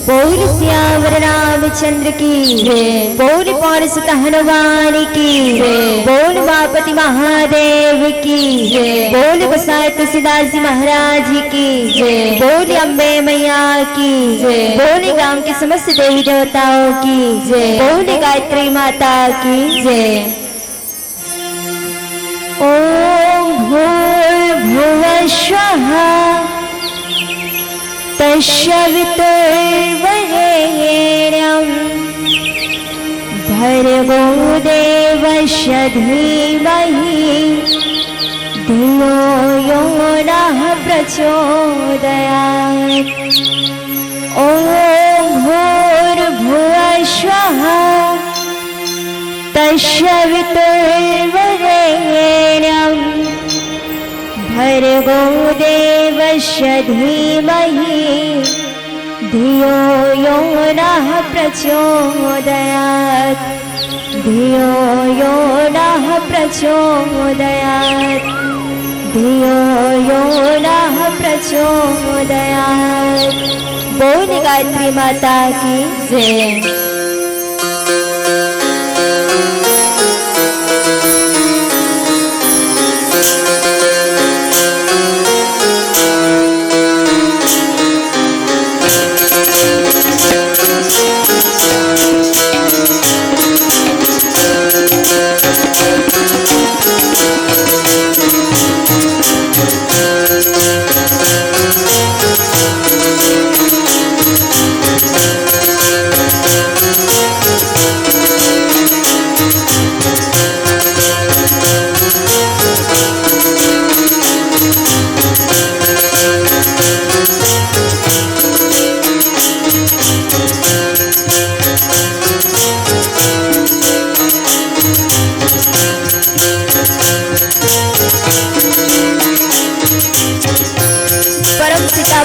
बोल श्यावर रामचंद्र की जय। बोल पौर सुत हनुमान की जय। बोल मापति महादेव की जय। बोल गोसाई तुलसीदास जी महाराज की जय। बोल अम्बे मैया की जय। बोल गांव के समस्त देवी देवताओं की जय। बोल गायत्री माता की जय। ओम भूर्भुवः स्वः तस्य वितुर्वरेण्यं भर्गो देवस्य धीमहि धियो यो नः प्रचोदयात्। ॐ भूर्भुवः स्वः तस्य वितुर्वरेण्यं भर्गो देवस्य धीमहि धियो यो नः प्रचोदयात्। धियो यो नः प्रचोदयात्। धियो यो नः प्रचोदयात्। बोल गायत्री माता की जय।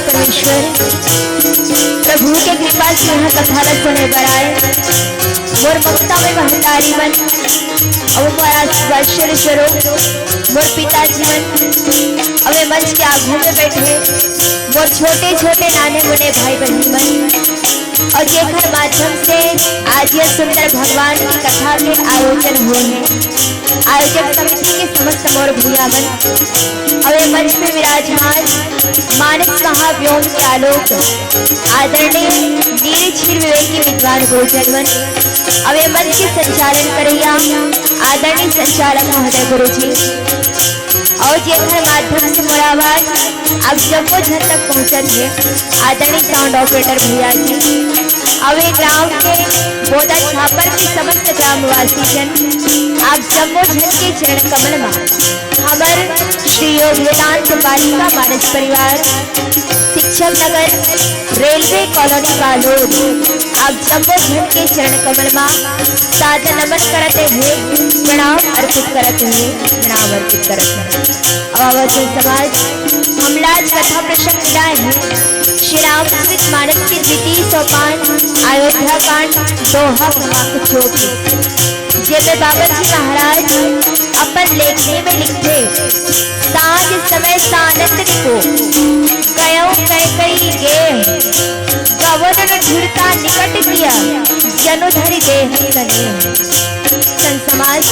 परमेश्वर प्रभु के कृपा से यहाँ कथानक सुने पर आए मोर ममता में भंडारी बन और मोरा वर्षर स्वरूप मोर पिता जीवन अवे मंच के आगू में बैठे मोर छोटे छोटे नाने मुने भाई बहन बन और जेकर माध्यम से आज यह सुंदर भगवान की कथा के आयोजन हुए हैं। आयोजक समिति के समस्त मोर भूया मन अवे मंच में विराजमान मानस महाव्योम के आलोक आदरणीय नील क्षीर विवेकी विद्वान गुरुजनवन अवे मंच के संचालन करिया आदरणीय संचालक महोदय गुरु जी और जेकर माध्यम से मोर आवाज अब जम्मू झर तक पहुंचत है आदरणीय साउंड ऑपरेटर भैया जी अवे ग्राम के बोदा छापर के समस्त ग्रामवासी जन आप जम्मू झर के चरण कमल में हमर श्री योग वेदांत बालिका मानस परिवार शिक्षक नगर रेलवे कॉलोनी बालोद आप जम्मू झर के चरण कमल में सादर नमन करते हुए प्रणाम अर्पित करते हुए प्रणाम अर्पित करते हैं। अवावचन समाज हमलाज कथा प्रसंग मिलाए हैं श्री रामचरित मानस के द्वितीय सोपान अयोध्या कांड दोहा क्रमांक 24 जेमे बाबा जी महाराज अपन लेखनी में लिखते सांझ समय सानंद को कयो कई गे गवन ढुरता निकट किया जनु धरि देह सने। सन समाज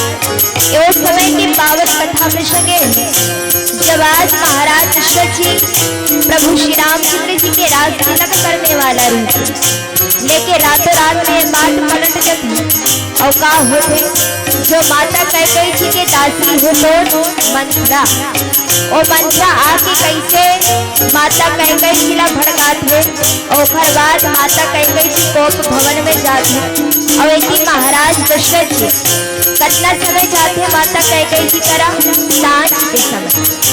यो समय की पावन कथा प्रसंगे जब आज महाराज दशरथ जी प्रभु श्री रामचंद्र जी के राज तिलक करने वाला रूप लेके रातों रात में मात पलट जाती और का होते जो माता कैकेयी जी के दासी हो तो मंथरा और मंथरा आके कैसे माता कैकेयी जी ला भड़काते और फिर बाद माता कैकेयी जी कोप भवन में जाते और एक महाराज दशरथ जी कतना समय जाते माता कैकेयी जी करा सांझ के समय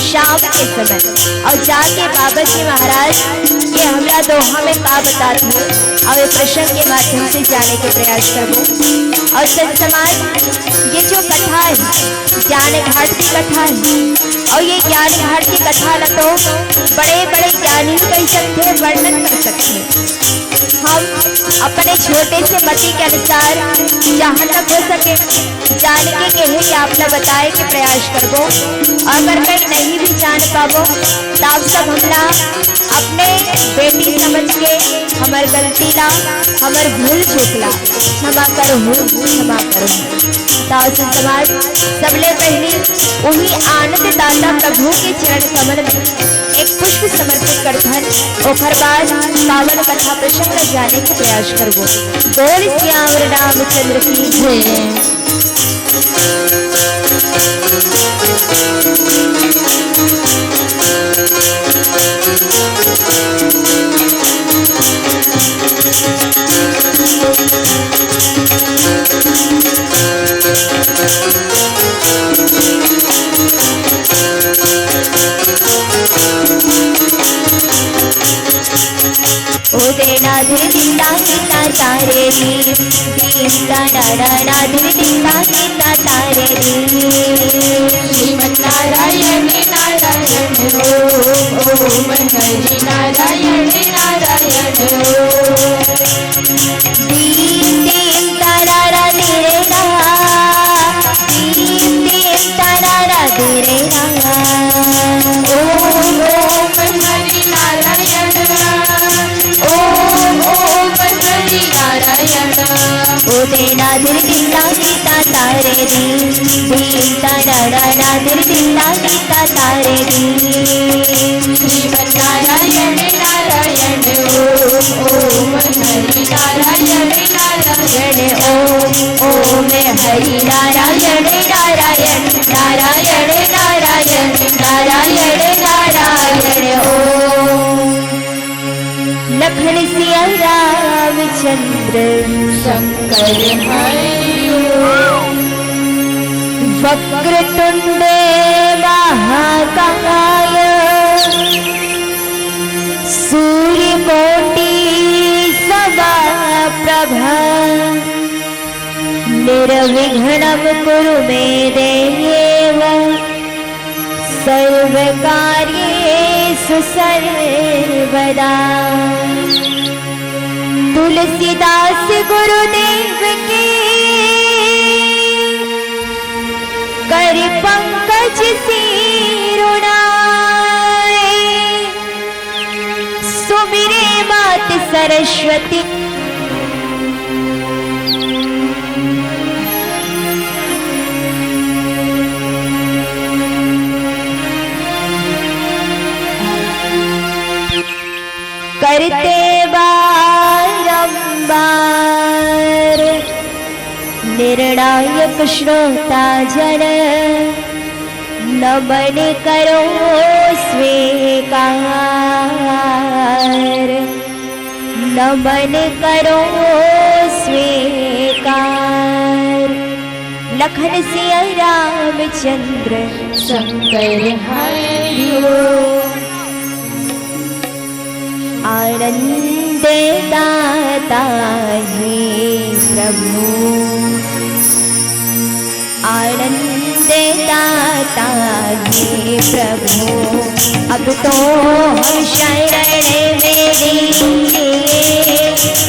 शाम के समय और जाके बाबा जी महाराज ये हमरा दोहा में का बताते हैं और प्रसंग के माध्यम से जाने के प्रयास करो। और संत समाज ये जो कथा है ज्ञान घाट की कथा है और ये ज्ञान घाट की कथा न तो बड़े बड़े ज्ञानी कह सकते हैं वर्णन कर सकते हैं हम अपने छोटे से मति के अनुसार जहाँ तक हो सके जान के कहे कि आपने बताए कि प्रयास करबो। अगर कहीं नहीं भी जान पाबो तब सब हमला अपने बेटी समझ के हमार गलती ला हमार भूल चूकला क्षमा करो। दासन समाज सबले पहले वही आनंद दाता प्रभु के चरण कमल में एक पुष्प समर्पित करथन। ओकर बाद पावन कथा प्रसंग जाने के प्रयास करबो। बोल श्याम रामचंद्र की जय। नाधिर दिला सीता तारे दी दीता नाधिर दिला सीता तारे दी। श्रीमन नारायण नारायण ओम हरि नारायण नारायण दीन दीन तारा धीरे दीन तारा धीरे ओम हरि नारायण ओदे नाधिर दिला सीता तारे दी दीता नाधिर दिला सीता तारे दी। श्रीमन नारायण नारायण ओम हरि नारायण नारायण ओम हरि नारायण नारायण नारायण नारायण नारायण नारायण ओम। लखन सिया रामचंद्र शंकर हरि ओम। वक्रतुंड महाकाय सूर्यकोटि समप्रभा निर्विघ्नं कुरु मे देव सर्वकार्येषु सर्वदा। तुलसीदास गुरुदेव के कर पंकज सिरुनाए सुमिरे मात सरस्वती। करते बारंबार निर्णायक श्रोता जन नमन करो स्वीकार नमन करो स्वीकार। लखन सिया रामचंद्र शंकर हरि ओम। आनंद दाता हे प्रभु आनंद दाता हे प्रभु। अब तो हम शरण मेरी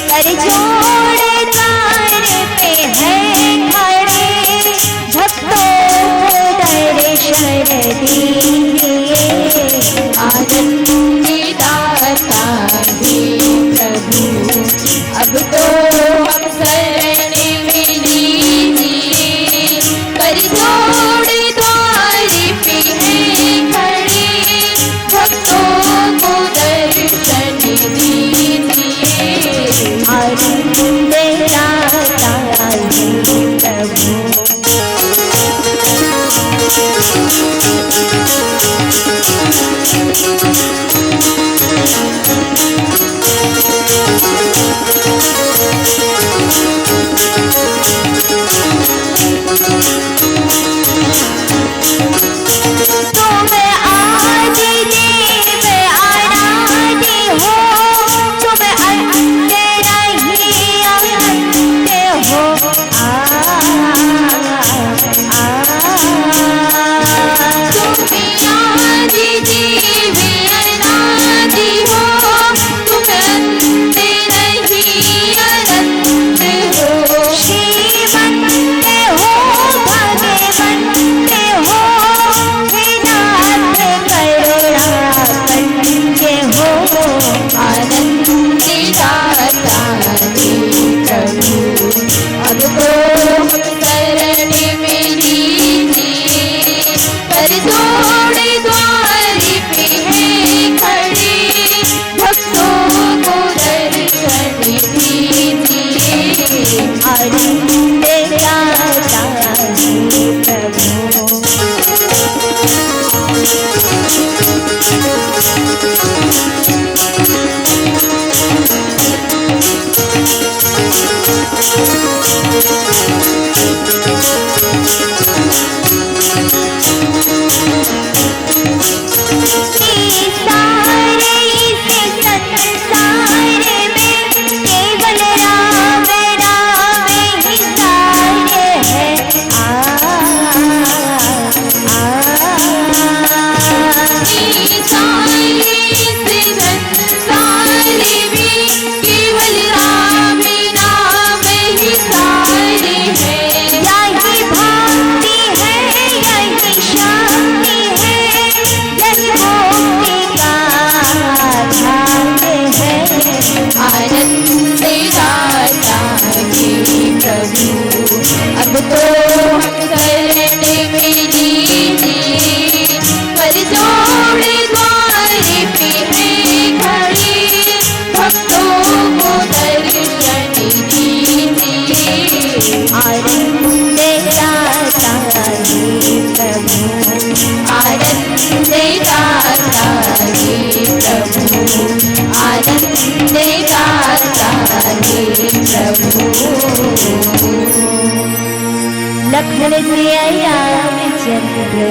कर जोड़ द्वार पे है खड़े भक्तों को दर्शन दीजिए। आनंद दाता हे प्रभु अब तो हम शरण में लीजिए। कर जोड़ द्वार पे है खड़े भक्तों को दर्शन दीजिए। सिया रामचंद्र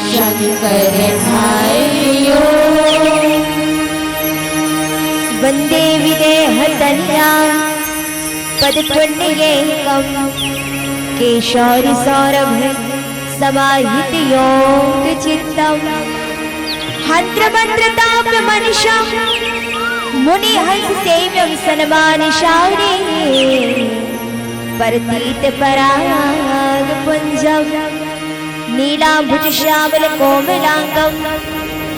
शंकर भाइयों। वंदे विदेह तनया पद पुण्येकम केशौरी सौरभ समाहित योग चित्तम हंत्र मंत्र ताप मनिषम मुनि हंस सेव्यम सन्मान शौरी परतीत पराग पुंजम नीलांबुज श्यामल कोमलांगम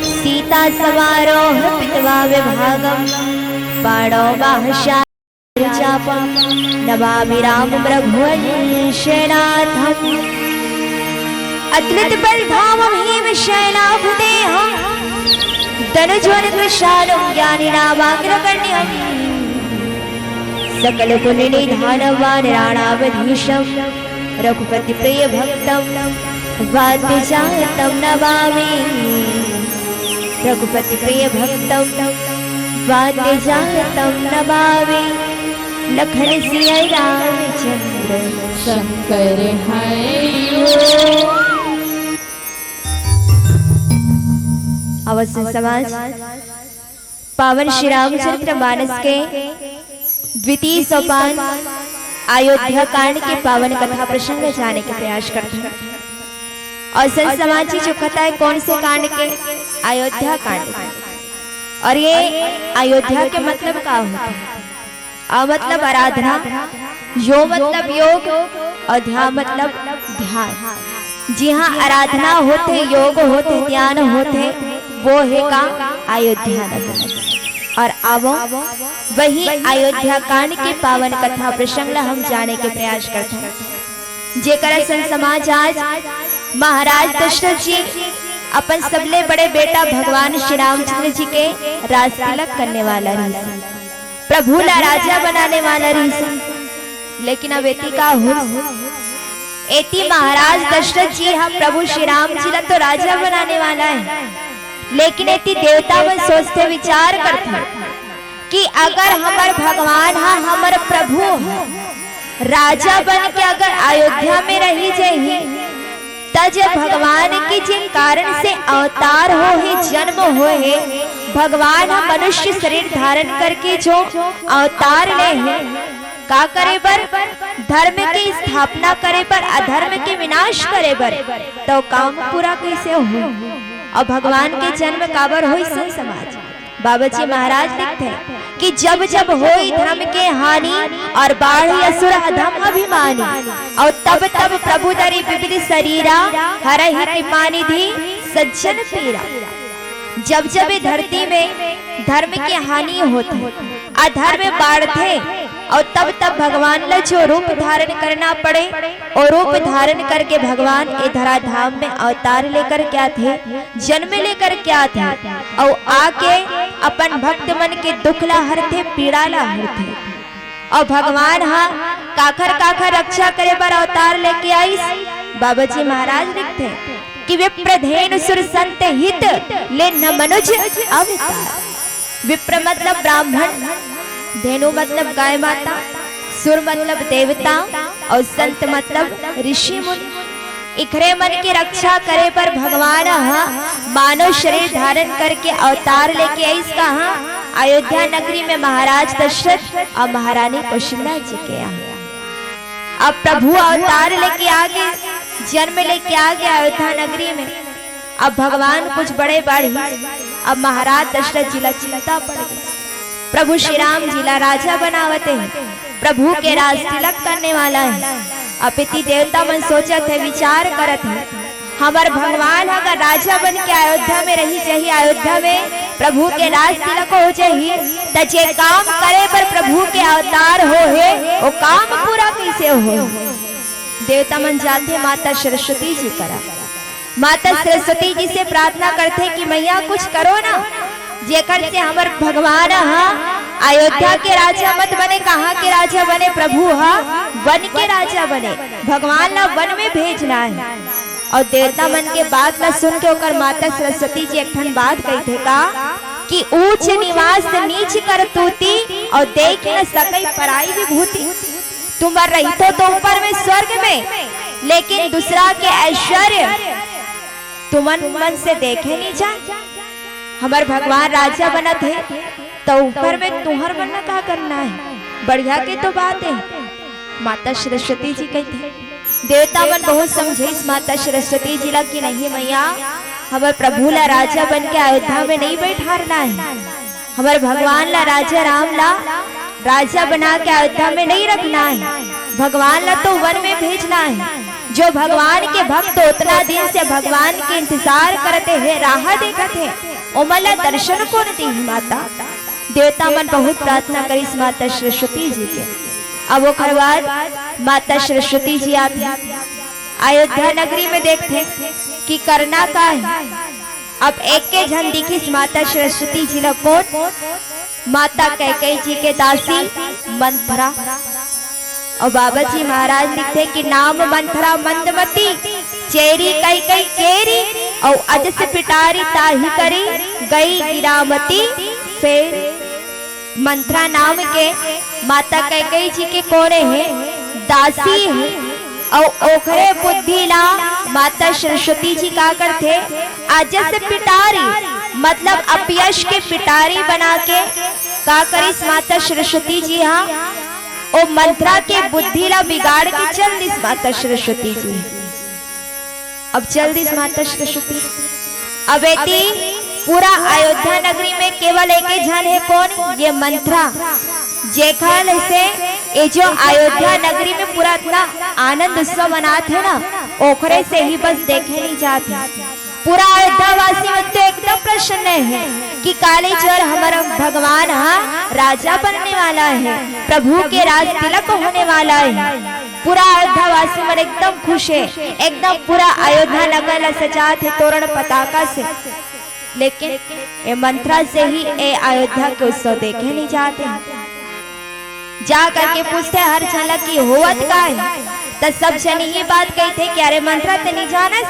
सीता समारोह पितवा विभागम पाणौ बाहशा चापम नमामि राम रघुवंशनाथम अतुलित बलधामं हेम शैलाभदेहं तनुज्वल कृशालं ज्ञानिनामाग्रगण्यं सकल गुण निधानवान राणावधीशं रघुपति प्रिय भक्तं वाद्यजातं नमामि रघुपति प्रिय भक्तं वाद्यजातं नमामि लखन सिया रामचंद्र शंकर भाइयों। अवसर समाज पावन श्री रामचंद्र मानस के द्वितीय सोपान अयोध्या कांड के पावन कथा प्रसंग जाने के प्रयास करते हैं। और संत समाज की जो कथा है कौन से कांड के? अयोध्या कांड। और ये अयोध्या के मतलब क्या होता है? अ मतलब आराधना, यो मतलब योग और ध्यान मतलब ध्यान। जी हाँ, आराधना होते, योग होते, ध्यान होते, वो है का अयोध्या नगर। और आवो वही अयोध्या कांड के पावन कथा प्रसंग हम जाने के प्रयास करते हैं। जेकर संत समाज आज महाराज दशरथ जी अपन सबले बड़े बेटा भगवान श्री रामचंद्र जी के राज तिलक करने वाला रही, प्रभु ला राजा बनाने वाला रही। लेकिन अब एती का हो, एती महाराज दशरथ जी हम प्रभु श्री राम जी ला तो राजा बनाने वाला है। लेकिन एती देवता मन सोचते विचार करते कि अगर हमार भगवान हा हमार प्रभु राजा बन के अगर अयोध्या में रही जाही तज भगवान के जिन कारण से अवतार हो है, जन्म हो है, भगवान हम मनुष्य शरीर धारण करके जो अवतार ले हैं का करे बर? धर्म की स्थापना करे पर, अधर्म के विनाश करे बर। तो काम पूरा कैसे हो? और भगवान के जन्म काबर हो? संत समाज बाबा जी महाराज लिखते हैं कि जब जब होई धर्म के हानि और बाढ़ असुर अधम अभिमानी और तब तब प्रभु दरी विविध शरीरा हरहि कृपानिधि सज्जन पीरा। जब जब धरती में धर्म की हानि होती, अधर्म बाढ़ते और तब तब भगवान ला जो रूप धारण करना पड़े और रूप धारण करके भगवान ए धराधाम में अवतार लेकर क्या थे, जन्म लेकर क्या थे और आके अपन भक्त मन के दुख ला हरते, पीड़ा ला हरते। और भगवान हाँ काखर काखर रक्षा करे पर अवतार लेके आई। बाबा जी महाराज लिखते हैं कि विप्रधेनु सुर संत हित ले न मनुज अवतार। विप्र मतलब ब्राह्मण, धेनु मतलब गाय माता, सुर मतलब देवता और संत मतलब ऋषि मुनि। इखरे मन की रक्षा करे पर भगवान मानव शरीर धारण करके अवतार लेके आई कहा अयोध्या नगरी में महाराज दशरथ और महारानी कौशल्या जी के यहाँ। अब प्रभु अवतार लेके आगे, जन्म लेके आगे अयोध्या नगरी में। अब भगवान कुछ बड़े बढ़ी, अब महाराज दशरथ जी ला चिंता पड़ गई। प्रभु श्री राम जी ला राजा बनावते हैं, प्रभु के राज तिलक करने वाला है। अपिति देवता मन सोचत है, विचार करत है, हमार भगवान अगर राजा बन के अयोध्या में रही चाहिए, अयोध्या में प्रभु के राज तिलक हो चाहिए, तो जे काम करे पर प्रभु के अवतार हो है वो काम पूरा कैसे हो? देवता मन जाते माता सरस्वती जी करा, माता सरस्वती जी से प्रार्थना करते कि मैया कुछ करो ना, जेकर से हमार भगवान अयोध्या के राजा मत बने, कहाँ के राजा बने? प्रभु वन के राजा बने, भगवान ला वन में भेजना है। और देवता मन के बात ला सुन के ओकर माता सरस्वती जी एक ठन बात कहते का कि ऊंच निवास नीच कर तूती और देख न सकई पराई विभूति। तुम रही तो ऊपर में स्वर्ग में लेकिन दूसरा के ऐश्वर्य तुमन मन से देखे नहीं जा। हमार भगवान राजा बना थे तो ऊपर में तुहर बनना का करना है, बढ़िया के तो बात है। माता सरस्वती जी कहते देवता मन बहुत समझे इस माता सरस्वती जी ला कि नहीं मैया हमारे प्रभु ला राजा बन के अयोध्या में नहीं बैठाना है, हमारे भगवान ला राजा राम ला राजा बना के अयोध्या में नहीं रखना है, भगवान ला तो वन में भेजना है। जो भगवान के भक्त उतना दिन से भगवान के इंतजार करते हैं, राह देखते हैं, ओमला दर्शन कौन दी माता। देवता मन बहुत प्रार्थना करी इस माता सरस्वती जी के। अब वो बाद माता सरस्वती जी आती अयोध्या नगरी में देखते कि करना का है। अब एक के झन दिखी इस माता सरस्वती जी ला कोट माता कैकेयी जी के दासी मंथरा और बाबा जी महाराज लिखते कि नाम मंथरा मंदमती चेरी कई कई केरी और अज से पिटारी ताही करी गई गिरामती। फिर मंथरा नाम के माता कैकेयी जी के कोरे हैं दासी है और ओखरे बुद्धि ला माता सरस्वती जी का करते अज से पिटारी मतलब अपयश के पिटारी बना के का करिस माता सरस्वती जी। हाँ ओ मंत्रा के बुद्धि ला बिगाड़ के चल दिस माता सरस्वती जी। अब चल दिस माता सरस्वती। अब बेटी पूरा अयोध्या नगरी में केवल एक ही जन है, कौन? ये मंत्रा। जेखल से ये जो अयोध्या नगरी में पूरा इतना आनंद उत्सव मनाते हैं ना, ओखरे से ही बस देखे नहीं जाते। पूरा अयोध्या वासी में तो एकदम प्रसन्न है कि काली चोर हमारा भगवान राजा बनने वाला है, प्रभु के राज तिलक होने वाला है। पूरा अयोध्या वासी में एकदम खुश है, एकदम पूरा अयोध्या नगर सजा थे तोरण पताका से। लेकिन ये मंत्रा से ही ये अयोध्या के उत्सव देखे नहीं जाते। जा करके पूछते हर झलक की होवत का है, तो सब जन ये बात कहते कि अरे मंत्रा ते नहीं जाना,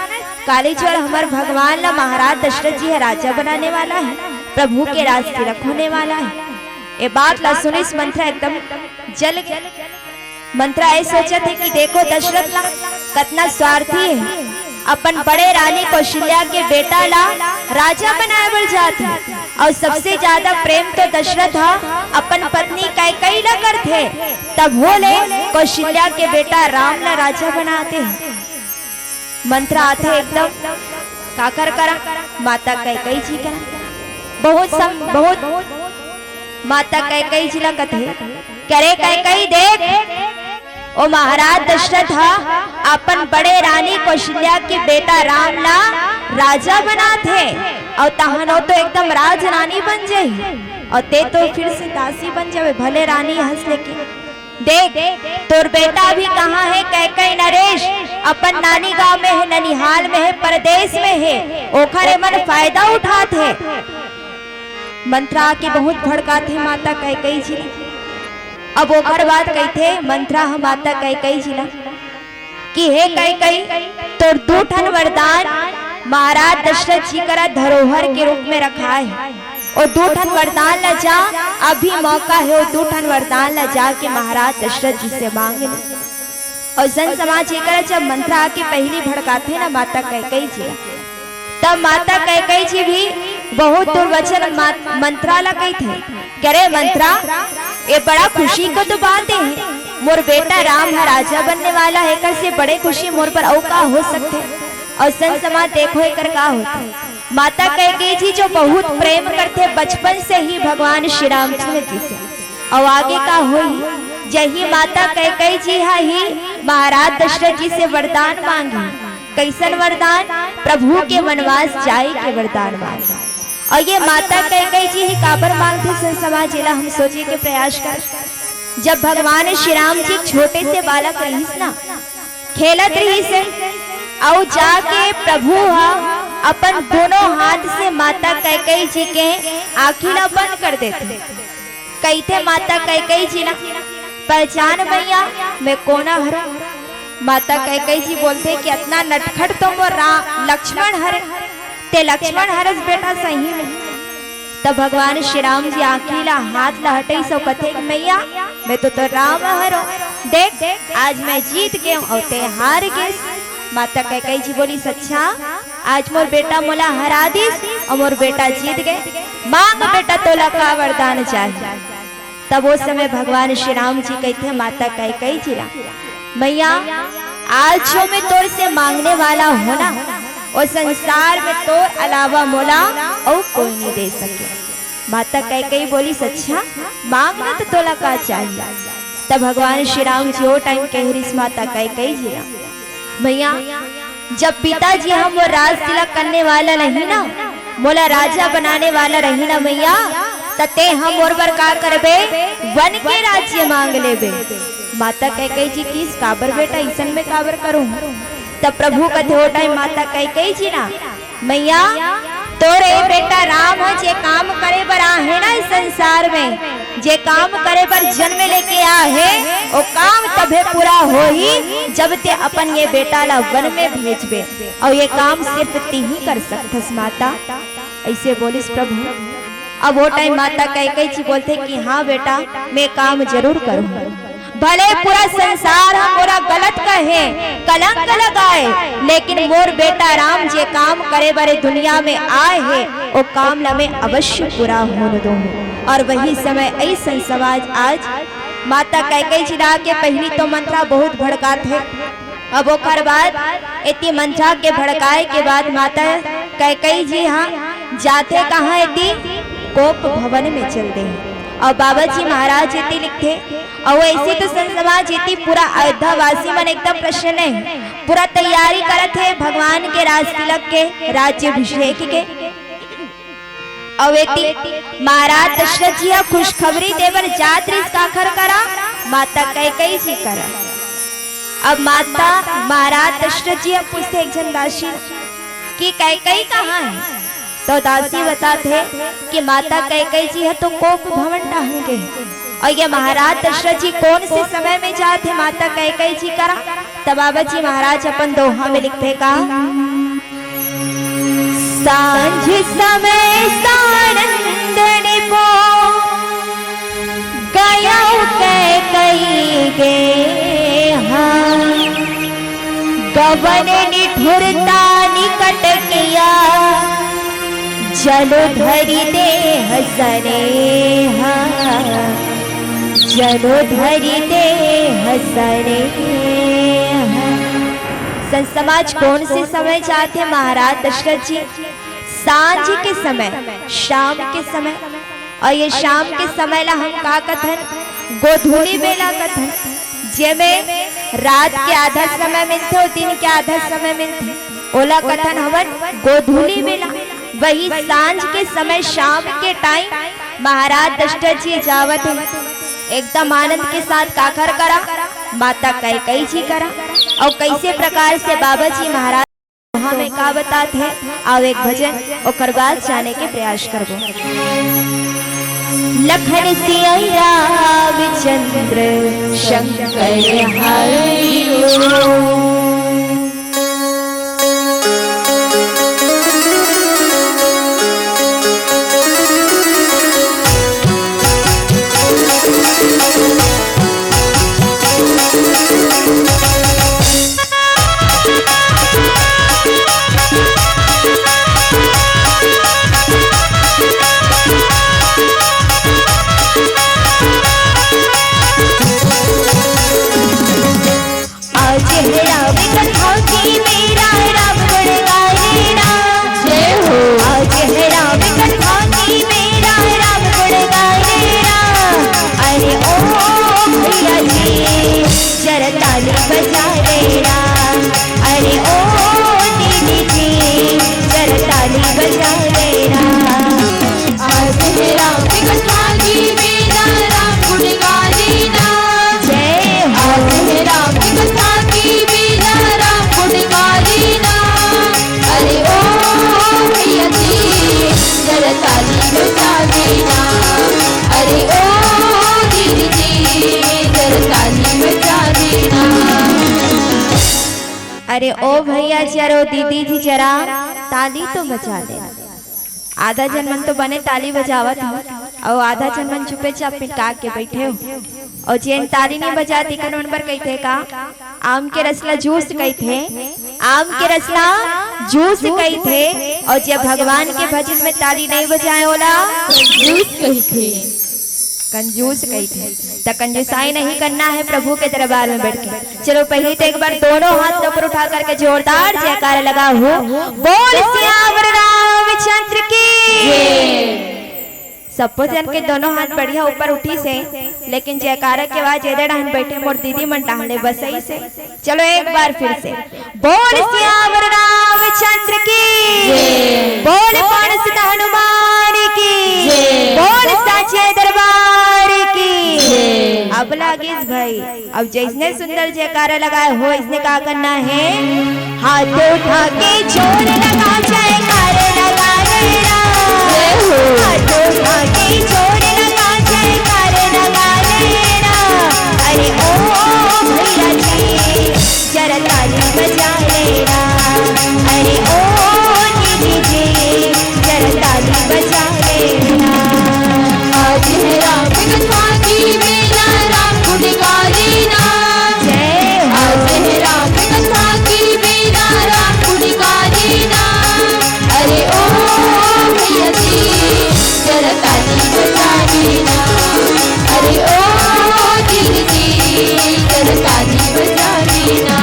काली चोर हमारे भगवान ला महाराज दशरथ जी है राजा बनाने वाला है, प्रभु के राज तिलक होने वाला है। ये बात ला सुनी इस मंत्रा एकदम जल गया। मंत्रा ये सोचा थे कि देखो दशरथ ला कितना स्वार्थी है, अपन बड़े रानी कौशल्या के बेटा ला राजा बनाए बढ़ जाते और सबसे ज्यादा प्रेम तो दशरथ अपन पत्नी कैकेयी ला करते, तब बोले कौशल्या के बेटा राम ला राजा बनाते। मंत्रा आते एकदम काकर करा माता कैकेयी जी करा बहुत माता कैकेयी जी ला कथे करे कैकेयी देख ओ महाराज दशरथ अपन बड़े रानी कौशल्या के बेटा राम ला राजा बनाते और तहनो तो एकदम राज रानी बन जाये और ते तो फिर से दासी बन जावे। भले रानी हंस लेके देख तोर बेटा भी कहाँ है कैकेयी नरेश, अपन नानी गांव में है, ननिहाल में है, परदेश में है, ओखरे मन फायदा उठाते। मंत्रा के बहुत भड़काते माता कैकेयी जी। अब ओकर बात कहते मंत्रा हम माता कैकेयी जी ला कि हे कैकेयी तोर दो ठन वरदान महाराज दशरथ जी करा धरोहर के रूप में रखा है और दो ठन वरदान ला जा, अभी मौका है और दो ठन वरदान ला जा के महाराज दशरथ जी से मांग ले। और जन समाज ये करा जब मंत्रा आके पहली भड़काते ना माता कैकेयी जी, तब माता कैकेयी जी भी बहुत दुर्वचन मंत्रा ला कही थे करे मंत्रा ये बड़ा खुशी को तो बात है, मोर बेटा राम है राजा बनने वाला है, कैसे बड़े खुशी मोर पर औ का हो सकते। और सन समाज देखो एकर का होता। माता कैकेयी जी जो बहुत प्रेम करते बचपन से ही भगवान श्री रामचंद्र जी से, और आगे का हुई यही माता कैकेयी जी ही महाराज दशरथ जी से वरदान मांगी। कैसन वरदान? प्रभु के वनवास जाए के वरदान मांगे। और ये माता कैकेयी जी ही काबर मांगते सन समाज जिला हम सोचे के प्रयास कर। जब भगवान श्री राम जी छोटे से बालक रहीस ना, खेलत रहीस और जाके प्रभु अपन दोनों हाथ से माता कैकेयी जी के आँखिला बंद कर देते। कहते माता कैकेयी जी ना पहचान भैया मैं कोना हर। माता कैकेयी जी बोलते कि इतना नटखट तो वो लक्ष्मण हर ते लक्ष्मण हरस बेटा सही में। तब भगवान श्री राम जी आँखिला हाथ ला हटे सो कथे मैया मैं तो राम हरो, देख आज मैं जीत गए और ते हार गए। माता कैकेयी जी बोली सच्चा, आज मोर बेटा मोला हरा दिस और मोर बेटा जीत गए, मांग बेटा तोला का वरदान चाहिए। तब उस समय भगवान श्री राम जी कहते माता कैकेयी जी मैया आज जो मैं तोर से मांगने वाला हूँ ना, और संसार में तोर अलावा मोला और कोई नहीं दे सके। माता कैकेयी बोली सच्चा, मांगना तो तोला का चाहिए। तब भगवान श्री राम जी वो टाइम कह रही माता कैकेयी जी भैया जब पिताजी हम वो राज तिलक करने वाला नहीं ना, मोला राजा बनाने वाला रही ना मैया, तते हम और बार का करबे, वन के राज्य मांग लेबे। माता कैकेयी जी किस काबर बेटा ईसन में काबर करूं। तब प्रभु कथे हो टाइम माता कैकेयी जी ना मैया तोरे बेटा राम हो जे काम करे बर आहे ना इस संसार में, जे काम करे बर जन्म लेके आहे वो काम तबे पूरा हो ही जब ते अपन ये बेटा ला वन में भेजबे, और ये काम सिर्फ ती ही कर सकथस माता। ऐसे बोलिस प्रभु। अब वो टाइम माता कैकेयी जी बोलते कि हाँ बेटा मैं काम जरूर करूँ, भले पूरा संसार पूरा गलत कहे कलंक लगाए, लेकिन मोर बेटा राम जे काम करे बारे दुनिया में आए है वो काम ला मैं अवश्य पूरा होने दूँ। और वही समय ऐसा समाज आज माता कैकेयी जी के पहली तो मंत्रा बहुत भड़कात है। अब ओकर बाद इतनी मंत्रा के भड़काए के बाद माता कैकेयी जी हाँ जाते कहाँ इतनी कोप भवन में चलते हैं, और बाबा जी महाराज इतनी लिखते और ऐसे तो समाज इतनी पूरा अयोध्या वासी मन एकदम प्रसन्न है, पूरा तैयारी करत है भगवान के राज तिलक के राज्याभिषेक के। और महाराज दशरथ जी खुशखबरी देवर जात्री काखर करा माता कैकेयी जी करा। अब माता महाराज दशरथ जी पूछते एक जन दासी कि कैकेयी कहाँ है, तो दासी बताते कि माता कैकेयी जी है तो कोप भवन होंगे। और ये महाराज दशरथ जी कौन से समय में जाते माता कैकेयी जी करा। तब बाबा जी महाराज अपन दोहा में लिखते का सांझ समय सानंदनी को गया कैकेयी गे हाँ, गवन निठुरता निकट किया चलो धरी दे हसने हाँ, चलो धरी दे हसने हाँ। संत समाज कौन से समय चाहते महाराज दशरथ जी, सांझ के समय शाम के समय। और ये शाम के समय ला हम का कथन गोधूली बेला कथन, जेमे रात के आधा समय मिलते और दिन के आधा समय मिलते, ओला कथन हवन गोधूली बेला। वही सांझ के समय शाम के टाइम महाराज दशरथ जी जावत है एकदम आनंद के साथ काकर करा माता कैकेयी जी करा। और कैसे प्रकार से बाबा जी महाराज हमें का बताते हैं, आओ एक भजन और बाद जाने के प्रयास करबो। लखन सिया रामचंद्र शंकर हरि ताली बजा देना, अरे ओ दीदी जी जरा ताली बजा देना। आज है राम की कथा की मेरा राम गुण गा देना, जय हो। आज है राम की कथा की मेरा राम गुण गा देना, अरे ओ भैया जी जरा ताली बजा देना, अरे ओ दीदी जी जरा ताली बजा देना। अरे ओ भैया जी अरे ओ दीदी जी जरा ताली तो बजा देना। आधा जनमन तो बने ताली बजावत हो और आधा जनमन चुपे चाप पिटा के बैठे हो और जेन ताली नहीं बजाती का नंबर कही थे का आम के रसला जूस कही थे, आम के रसला जूस कही थे। और जब भगवान के भजन में ताली नहीं बजाए होला जूस कही थे, कंजूस कही थे। तो कंजूसाई नहीं करना है प्रभु के दरबार में बैठ के। चलो पहले तो एक बार दोनों हाथ ऊपर उठा करके जोरदार जयकारा लगा हो, बोल सियावर रामचंद्र की। सबको जन के दोनों हाथ बढ़िया ऊपर उठी से, लेकिन जयकारा के बाद जेदे डाहन बैठे मोर दीदी मन डाहले बस सही से। चलो एक बार फिर से, बोल सियावर रामचंद्र की, बोल पवन सुत हनुमान की, बोल साचे दरबार की। अब लागिस भाई, अब जिसने सुंदर जयकारा लगाया हो इसने क्या करना है, हाथ उठा के जोर लगा जयकारा लगा लेना, हाथ उठा के जोर लगा जयकारा लगा लेना। अरे ओ भैया जी जरा ताली बजा लेना, अरे ओ दीदी जी जरा ताली बजा लेना। आज है राम कथा की बेला, राम गुण गा लेना। जय हो। आज है राम कथा की बेला, राम गुण गा लेना। अरे ओ भैया जी जरा ताली बजा लेना, अरे ओ दीदी जी जरा ताली बजा लेना।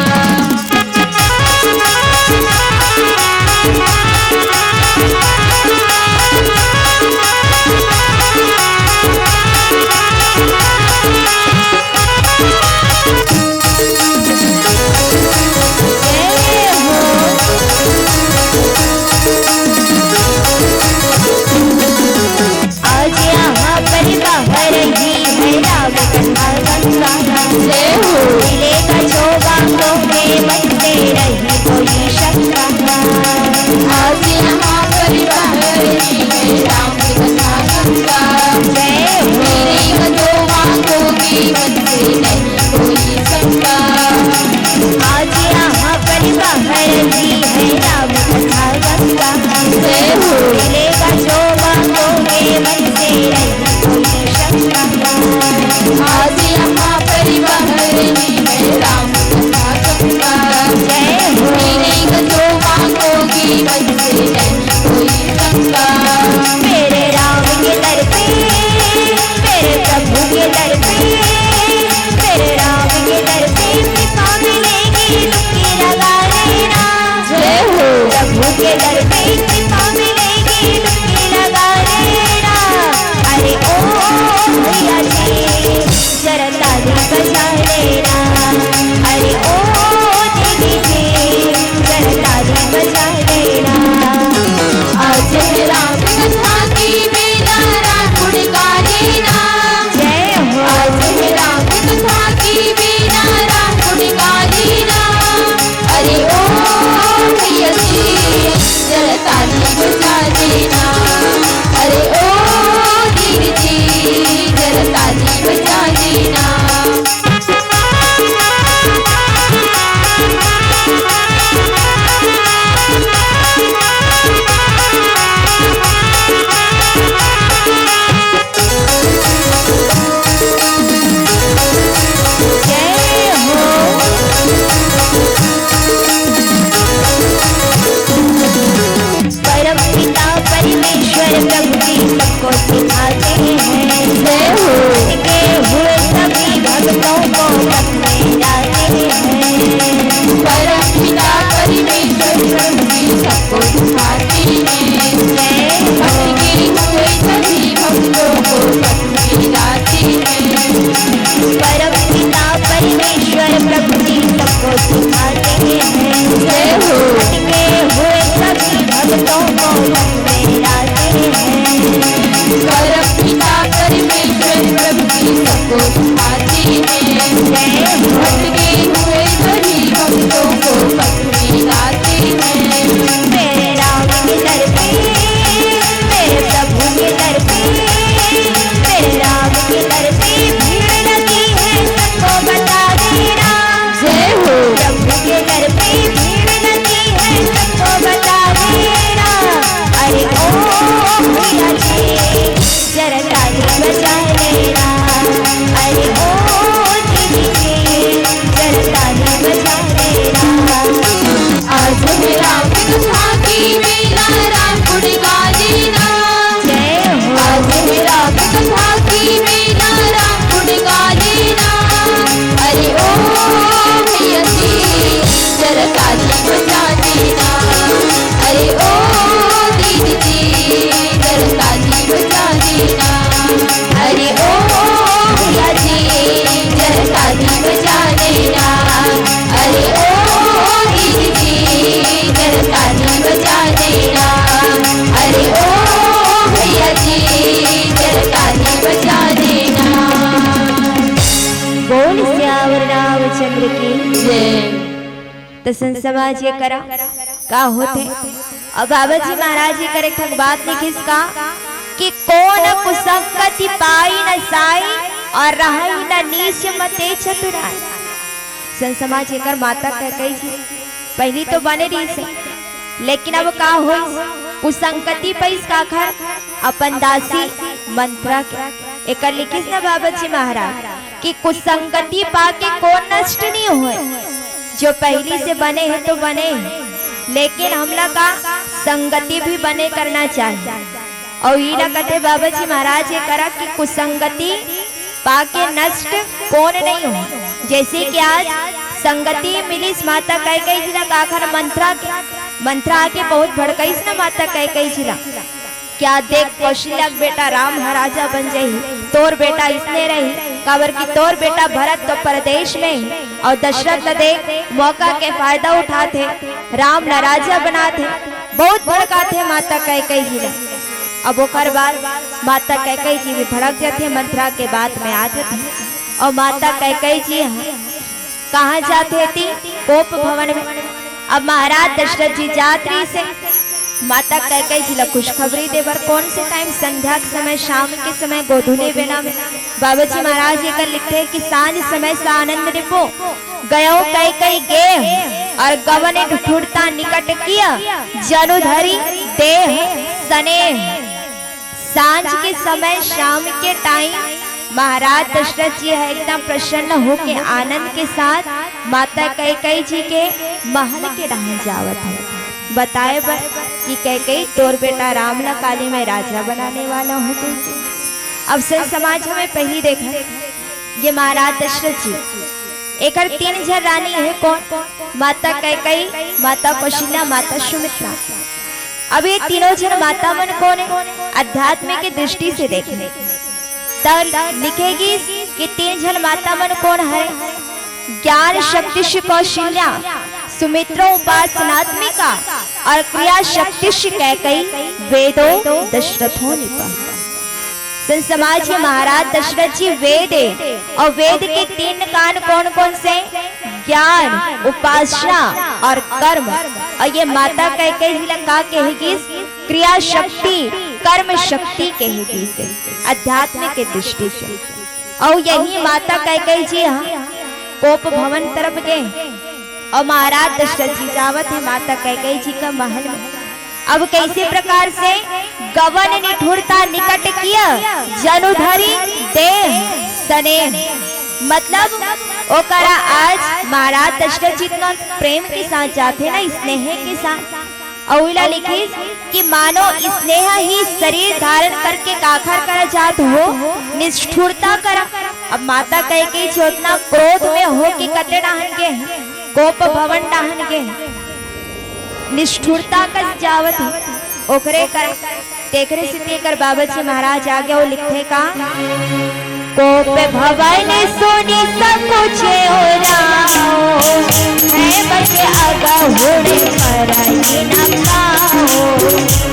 आज यहाँ पर बाहर ही है राम कथा गंगा, जय हो। मिलेगा जो बातों में बनते रही कोई शंका। आज यहाँ पर बाहर ही है राम कथा गंगा, जय हो। मेरी जो मांगोगी मुझसे नहीं कोई शंका। आज यहाँ पर बाहर ही है राम कथा गंगा, जय हो। मिलेगा जो बातों में बनते रही कोई शंका। आज यहाँ पर बाहर ही है राम कथा गंगा, जय हो। मेरी जो मांगोगी मुझसे नहीं कोई शंका। मेरे राम के दर पे, मेरे प्रभु के दर पे, मेरे राम के दर पे कृपा मिलेगी डुबकी लगा लेना। जय हो। प्रभु के दर पे कृपा मिलेगी डुबकी लगा लेना। अरे ओ भैया जी जरा ताली बजा लेना, अरे ओ दीदी जी जरा ताली बजा लेना। आज है राम कथा की बेला, राम गुण गा लेना। जय हो। आज है राम कथा की बेला, राम गुण गा लेना। अरे ओ भैया जी जरा ताली बजा लेना, अरे ओ दीदी जी जरा ताली बजा लेना। जय हो। परम पिता परमेश्वर प्रभु जी सबको सिखाते हैं, जय हो। के हुए सभी भक्तों को पथ में डालते हैं। परम पिता परमेश्वर प्रभु जी सबको सिखाते हैं, जय हो। भक्ति हुए सभी भक्तों को पथ में लाते हैं। परम पिता परमेश्वर प्रभु जी सबको सिखाते हैं, जय हो। के हुए सभी भक्तों को पथ में डालते हैं। परम पिता परमेश्वर प्रभु जी सबको सिखाते हैं, जय हो। भटके हुए सभी भक्तों को पथ में लाते हैं। मेरे राम के दर पे, मेरे प्रभु के दर पे, मेरे राम के दर पे भीड़ लगी है सबको बता देना। जय हो। प्रभु के दर पे भीड़ लगी है सबको बता देना। अरे ओ भैया जी जरा ताली बजा लेना, अरे ओ तो सन समाज ये करा का होते। और बाबा जी महाराज ये करे ठग बात लिखी इसका कि कौन कुसंगति पाई न साई और रही न नीच मते चतुराई। सन समाज ये कर माता कैकई जी पहली तो बने रही से, लेकिन अब का हो कुसंगति पैस का खर अपन दासी मंत्रा के एक लिखिस ना बाबा जी महाराज कि कुसंगति पाके कौन नष्ट नहीं हुए। जो पहली से बने हैं तो बने हैं, लेकिन हमला का संगति भी बने करना चाहिए। और ये ना कहते बाबा जी महाराज ये करा कि कुसंगति पाके नष्ट कौन नहीं हो। जैसे कि आज संगति मिलिस माता कैकई जी ना काखर मंत्रा आके बहुत भड़कईस ना माता कैकई जी ना क्या देख कौशल्या बेटा राम महाराजा बन जाई, तोर बेटा इसने रही काबर की तोर बेटा भरत तो परदेश में और दशरथ देख मौका के फायदा उठाते राम नाराजा बनाते बहुत भड़काते माता कैकई जी ने। अब ओकर बाद माता कैकई जी भी भड़क जाते मंत्रा के बात में आ जाते और माता कैकई जी कहाँ जाते थी कोप भवन में। अब महाराज दशरथ जी जात्री से माता कैकई जी ला खुशखबरी देवर कौन से टाइम संध्या के समय शाम के समय गोधुली बेला में बाबा जी महाराज ये लिखते हैं कि सांझ समय से आनंद रिपो गयो कैकई गे और गवन ढूंढता निकट किया जनुधरी देह सने। सांझ के समय शाम के टाइम महाराज दशरथ जी है एकदम प्रसन्न होके आनंद के साथ माता कैकई जी के महल के डाहन जावत है। बताए बर कि कैकई तोर बेटा राम ला काली में राजा बनाने वाला हो गई। अब सन समाज में पहली देखा ये महाराज दशरथ जी एक 3 जन रानी है कौन माता कैकई माता कौशल्या माता सुमित्रा। अब ये तीनों जन माता मन कौन है अध्यात्म की दृष्टि से देखने तब लिखेगी कि 3 जन माता मन कौन है ज्ञान शक्ति कौशल्या सुमित्रा उपासनात्मिका और क्रिया शक्ति कैकई वेदो दशरथो निपा। सन समाज के महाराज दशरथ जी वेद और वेद के 3 कान कौन कौन से ज्ञान उपासना और कर्म। और ये माता कैकई जी का कहेगी क्रिया शक्ति कर्म शक्ति कहेगी से अध्यात्म के दृष्टि से। और यही माता कैकई जी कोप भवन तरफ गए और महाराज दशरथ जी जावत है माता कैकई जी का महल में। अब कैसे प्रकार से गवन निठुरता निकट किया जनुधरी देह सने। मतलब वो करा आज महाराज दशरथ जी इतना प्रेम के साथ जाते ना स्नेह के साथ। अविला लिखी कि मानो स्नेह ही शरीर धारण करके काखर करा जात हो निष्ठुरता करा। अब माता कैकई जी उतना क्रोध में हो कि कते डाहन के कोप भवन डाहन के निष्ठुरता का जावत ओकरे कर तेकरे से तेकर बाबा जी महाराज आ गया वो लिखे का कोप भवन सोनी सब कुछ हो राओ है बचे आगा होड़े मराई न पाओ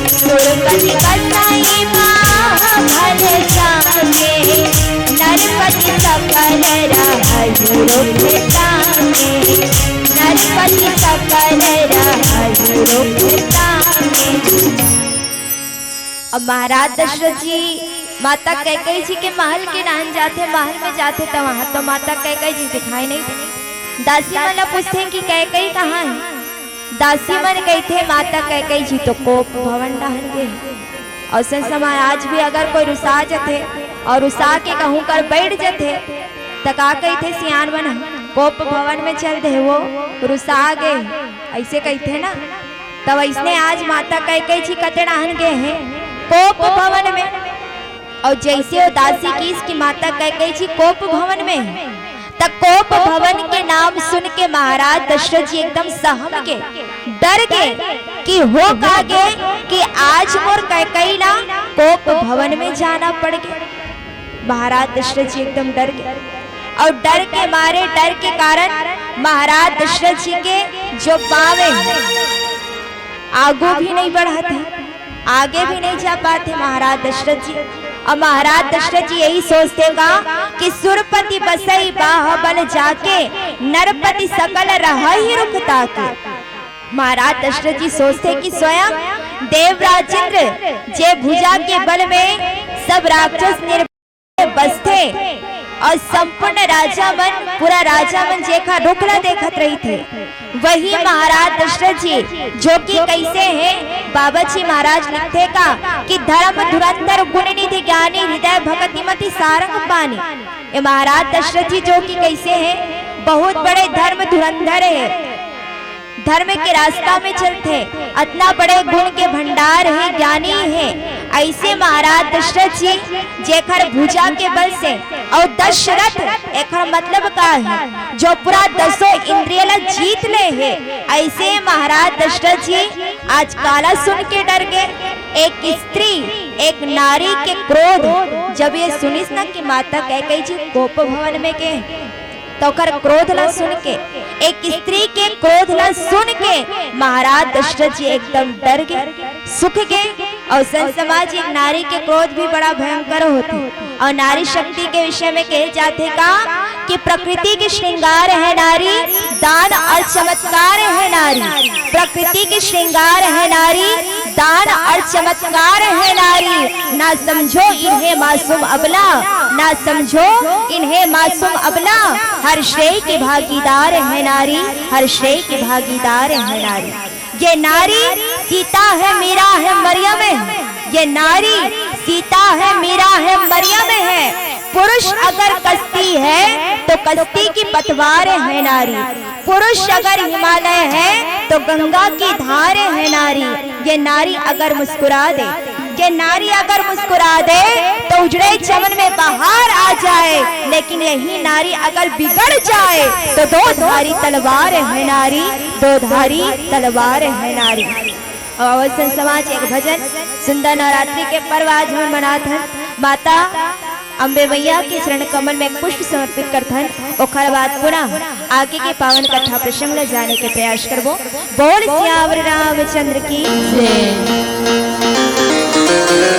सुरपति कसाई माँ भले जागे नरपति सकल राजूरो भेटांगे नरपति सकल राजूरो भेटांगे। अब महाराज दशरथ जी माता कैकई जी के महल के नान जाते महल में जाते तो वहां तो माता कैकई जी दिखाई नहीं दी। दासी मन पूछते कि कैकई कहाँ है। दासी मन गई थे माता कैकई जी तो कोप भवन डाहन गए। और समय आज भी अगर कोई रुसा जाते और रुसा के कहूँ कर बैठ जाते तो का कही थे सियान मन कोप भवन में चल दे वो रुसा गए ऐसे कही थे ना। तब इसने आज माता कैकई जी कते डाहन गए हैं कोप भवन में। और जैसे वो दासी की इसकी माता कैकई जी कोप भवन में तब कोप भवन के नाम सुन के महाराज दशरथ जी एकदम सहम के डर गए कि हो कागे कि आज मोर कैकई ना कोप भवन में जाना पड़ गया। महाराज दशरथ जी एकदम डर गए और डर के मारे डर के कारण महाराज दशरथ जी के जो पावे आगू भी नहीं बढ़ाते आगे भी नहीं जा पाते। महाराज दशरथ जी और महाराज दशरथ जी यही सोचते का कि सुरपति बसई बाहुबल जाके नरपति सकल रही रुख ताके। महाराज दशरथ जी सोचते कि स्वयं देवराज इंद्र जे भुजा के बल में सब राक्षस निर्भय बसते और संपूर्ण राजामन पूरा राजामन जेखा रुखला देखत रही थे, वही महाराज दशरथ जी जो कि कैसे हैं बाबा जी महाराज लिखते का कि धर्म धुरंधर गुणनिधि ज्ञानी हृदय भगतिमति सारंग पानी। ये महाराज दशरथ जी जो कि कैसे हैं बहुत बड़े धर्म धुरंधर है, धर्म के रास्ता में चलते, इतना बड़े गुण के भंडार है, ज्ञानी है। ऐसे महाराज दशरथ जी जेखर भुजा के बल से और दशरथ एक मतलब का है जो पूरा 10 इंद्रिय जीत ले है। ऐसे महाराज दशरथ जी आज काला सुन के डर गए। एक स्त्री एक नारी के क्रोध जब ये सुनिस न कि माता कैकेयी जी कोप भवन में के तो कर क्रोध ला सुन के, एक स्त्री के क्रोध ला सुन के महाराज दशरथ जी एकदम डर गए, सुख गए। और संत समाज एक नारी के क्रोध भी बड़ा भयंकर होते और नारी शक्ति के विषय में कहे जाते का कि प्रकृति के श्रृंगार है नारी, दान और चमत्कार है नारी। प्रकृति के श्रृंगार है नारी, दान और चमत्कार है नारी। ना समझो इन्हें मासूम अबला, ना समझो इन्हें मासूम अबला। हर श्रेय की भागीदार है नारी, हर श्रेय की भागीदार है नारी। ये नारी सीता है मीरा है मरियम है, ये नारी सीता है मीरा है मरियम है। पुरुष अगर कश्ती है तो कश्ती की पतवार है नारी, पुरुष अगर हिमालय है तो गंगा की धार है नारी। ये नारी अगर मुस्कुरा दे, ये नारी अगर मुस्कुरा दे तो उजड़े चमन में बाहर आ जाए, लेकिन यही नारी अगर बिगड़ जाए तो दो धारी तलवार है नारी, दो धारी तलवार है नारी। और संत समाज एक भजन सुंदर नवरात्रि के पर्व आज हम मनाथन माता अम्बे मैया के चरण कमल में पुष्प समर्पित करथन। ओखर बाद पुनः आगे के पावन कथा प्रसंग ले जाने के प्रयास करबो। बोल सियावर रामचंद्र की जय। Thank you.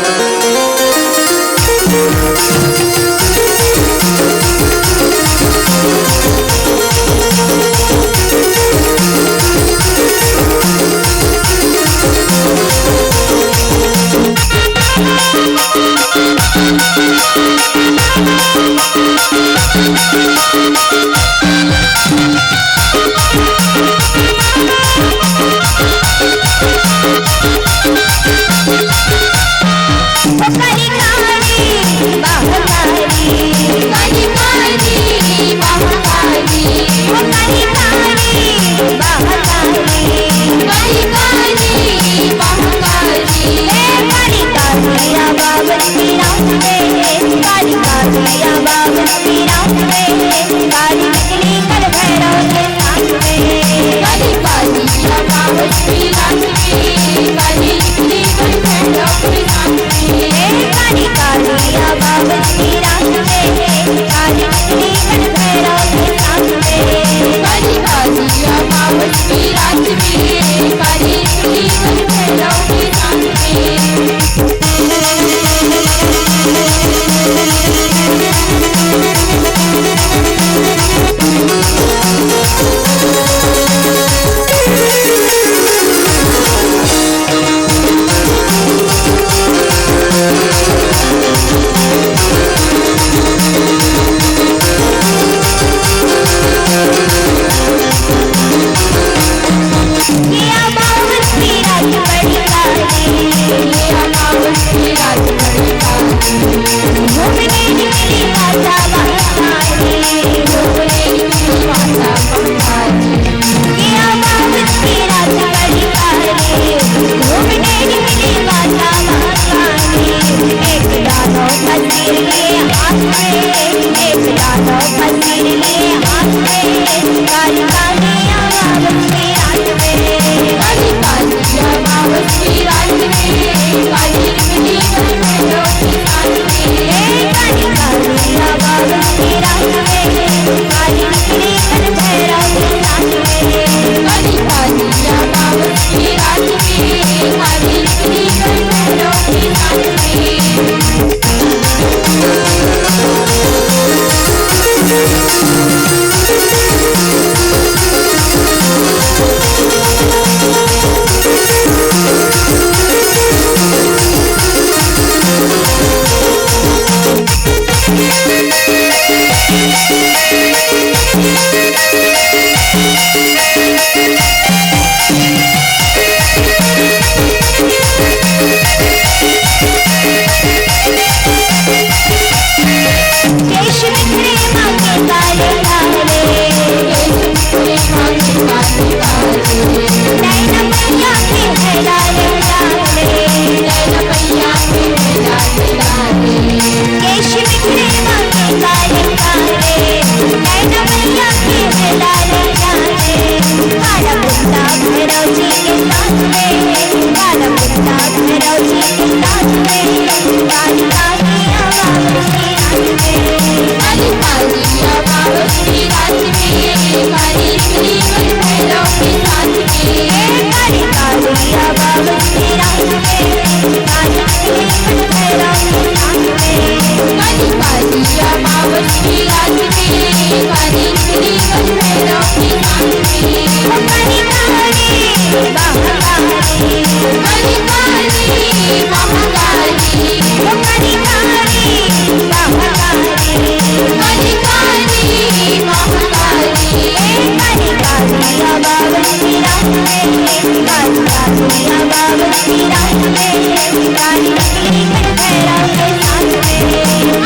अमावस की रात में काली निकली गण भैरव के साथ में।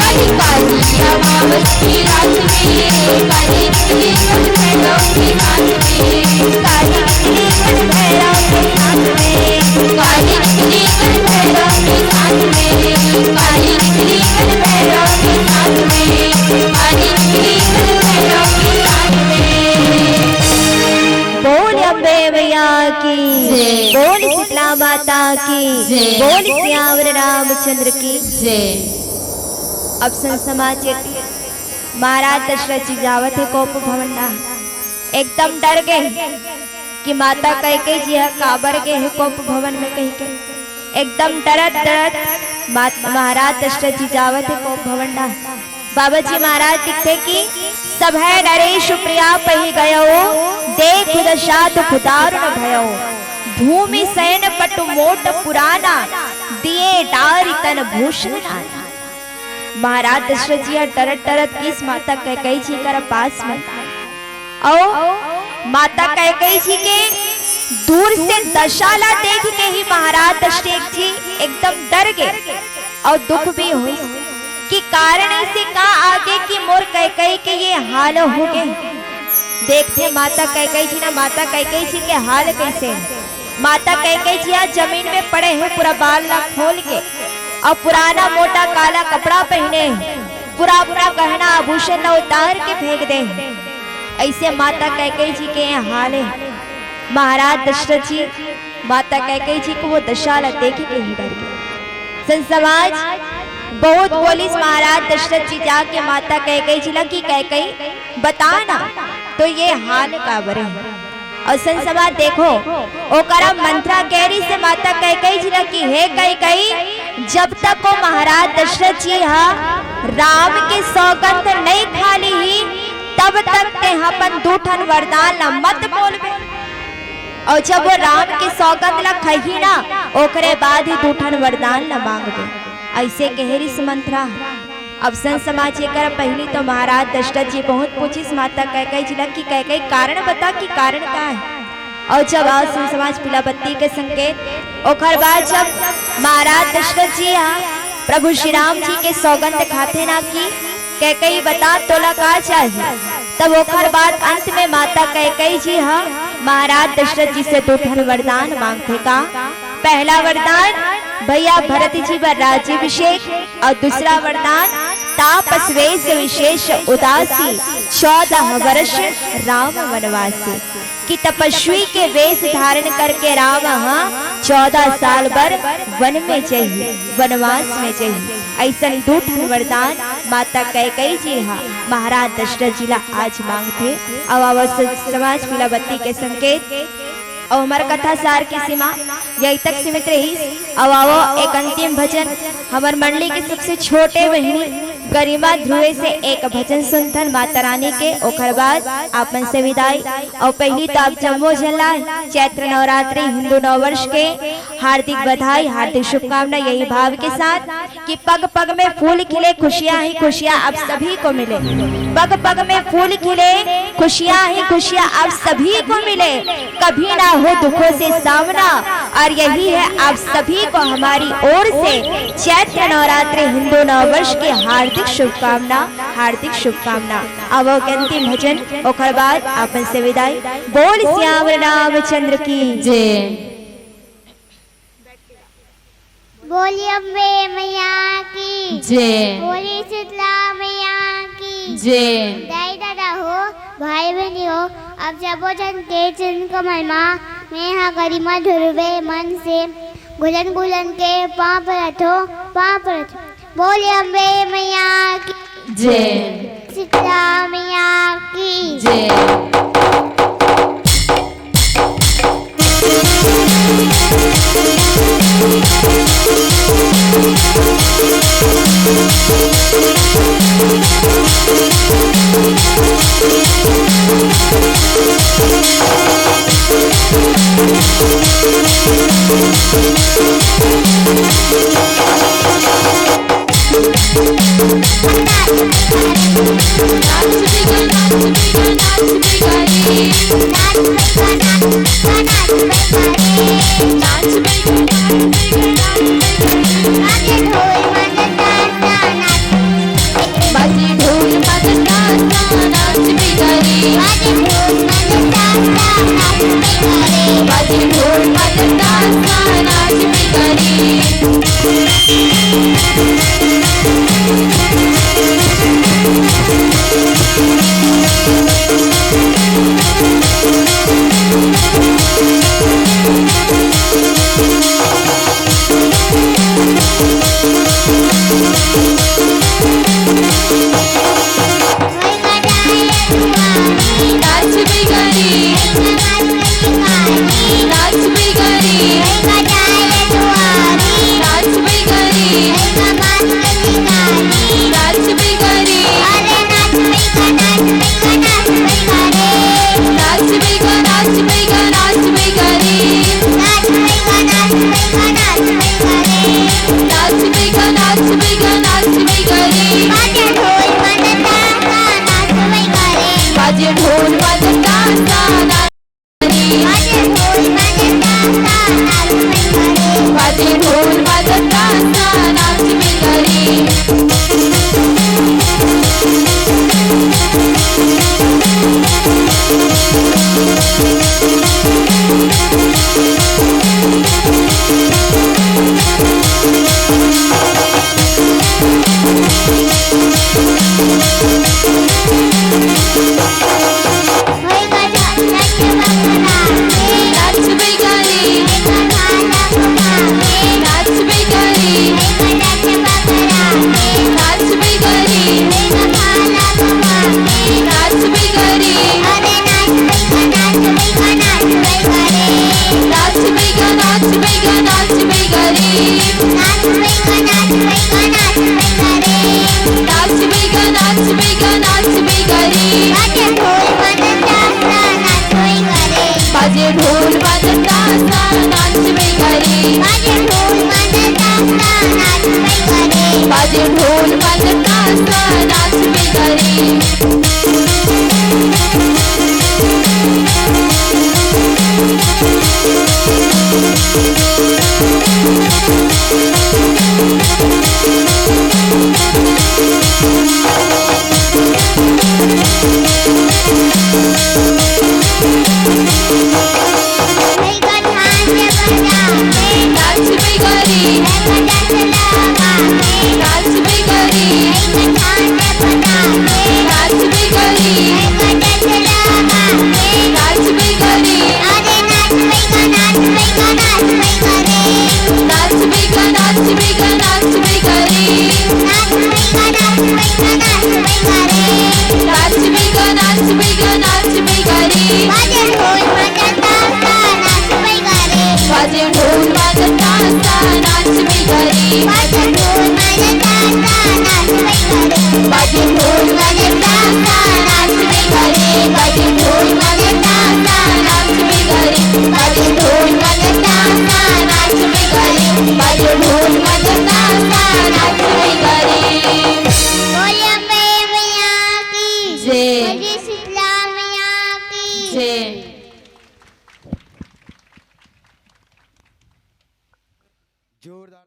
अरे काली अमावस की रात में काली निकली गण भैरव के साथ में। काली निकली गण भैरव के साथ में। काली निकली गण भैरव के साथ में। काली निकली गण भैरव के साथ में। काली निकली गण भैरव के साथ में। बोल अम्बे मैया की जय। बोल शीतला माता की जय। बोल सियावर रामचंद्र की। जय। अब सन समाज महाराज दशरथ जी जावत है कोप भवंडा एकदम डर गए कि माता कैकेयी जी काबर गए है कोप भवन में कहीं के। एकदम डरत डरत महाराज दशरथ जी जावत है कोप भवंडा। बाबा जी महाराज दिखते कि सब है नरेश प्रिया पही गयो देख दशा तो खुदारुण भयो। भूमि सैन पटु मोट पुराना दिए डारी तन भूषण नाना। महाराज दशरथ जी डरत डरत किस माता कैकेयी जी कर पास में और माता कैकेयी जी के दूर से दशाला देख के ही महाराज दशरथ जी एकदम डर गए और दुख भी हुई कि कारण ऐसे का आगे कि मोर कैकेयी के ये हाल हो गए। देखते माता कैकेयी जी ना माता कैकेयी जी के हाल कैसे है। माता कैकेयी जी आज जमीन में पड़े हैं पूरा बाल ना खोल के और पुराना मोटा काला कपड़ा पहने पूरा अपना गहना आभूषण न उतार के फेंक दे। ऐसे माता कैकेयी जी के हाल है। महाराज दशरथ जी माता कैकेयी जी को वो दशा देख के ही डर गए। सन समाज बहुत पुलिस महाराज दशरथ जी जाके माता कैकेयी जी लगी कैकेयी बताना तो ये हाल काबर है। और सन समाज देखो ओकरा मंत्रा गहरी से माता कैकेयी जी लगी है कैकेयी जब तक वो महाराज दशरथ जी राम के सौगंध नहीं खाली ही तब तक ते अपन दूठन वरदान न मत बोलबे। और जब वो राम के सौगंध ला खही ना ओकरे बाद ही दूठन वरदान न मांगबे। ऐसे गहरी से मंत्रा। अब सन समाज ये कर पहली तो महाराज दशरथ जी बहुत पूछिस माता कैकेयी जी की कैकेयी कारण बता कि कारण का है। और जब आज सन समाज पीला बत्ती के संकेत ओखर बाद जब महाराज दशरथ जी प्रभु श्री राम जी के सौगंध खाते ना की कैकेयी बता तोला का चाहिए। तब ओखर बाद अंत में माता कैकेयी जी महाराज दशरथ जी से दूठन वरदान मांगते का। पहला वरदान भैया भरत जी पर राज्याभिषेक और दूसरा वरदान तापस वेश विशेष उदासी 14 वर्ष राम वनवासी कि तपस्वी के वेश धारण करके राम 14 साल भर वन में चाहिए वनवास में चाहिए। ऐसा दूठन वरदान माता कैकेयी जी महाराज दशरथ जी ला आज मांगते। अब समाज पीला बत्ती के संकेत और हमार कथा सार की सीमा यही तक सीमित रही। अब आओ एक अंतिम भजन हमार मंडली के सबसे छोटे बहनी गरिमा ध्रुवे से एक भजन सुनथन माता रानी के। ओखर बाद आपन से विदाई। और पहली तो आप जम्मो झल्ला चैत्र नवरात्रि हिंदू नववर्ष के हार्दिक बधाई हार्दिक शुभकामना यही भाव के साथ कि पग पग में फूल खिले खुशियां ही खुशियां आप सभी को मिले। पग पग में फूल खिले खुशियां ही खुशियां आप सभी को मिले। कभी ना हो दुखों से सामना और यही है आप सभी को हमारी ओर से चैत्र नवरात्रि हिंदू नववर्ष के हार्दिक शुभकामना हार्दिक शुभकामना। अब अंतिम भजन ओखर बाद आपन से विदाई। बोल श्याम रामचंद्र की जय। बोलिए अम्बे मैया की जय। बोली शीतला मैया की जय। दाई दादा हो भाई बहनी हो अब जबो जन के जन को महिमा मैं यहाँ गरिमा ध्रुवे मन से गुलन गुलन के पाप रथो पाप रथो। बोलिए अम्बे मैया की जय। शीतला मैया की जय। नाच बिगा नाच बिगा नाच बिगा बाजे ढोल बजता सा नाच में करे नाच में करे नाच में करे नाच में करे नाच में करे नाच में गा नाच में गा नाच में करे नाच में गा नाच में गा नाच में करे बाजे ढोल बजता सा नाच करे बाजे ढोल बजता सा नाच में करे नाच में करे नाच में करे नाच में करे नाच में करे नाच में गा नाच में गा नाच में करे नाच में गा नाच में गा नाच में करे बाजे ढोल बजता सा नाच में करे बाजे ढोल बजता सा नाच में करे नाच में करे नाच में करे नाच में करे नाच में करे नाच में गा नाच में गा नाच में करे नाच में गा नाच में गा नाच में करे बाजे ढोल बजता सा नाच में करे बाजे ढोल बजता सा नाच में करे बाजे ढोल बजता सा नाच में करे बाजे ढोल बजता सा नाच में करे बाजे ढोल बजता सा नाच में करे बाजे ढोल बजता सा नाच में करे बाजे ढोल बजता सा नाच में करे जय जय जोरदार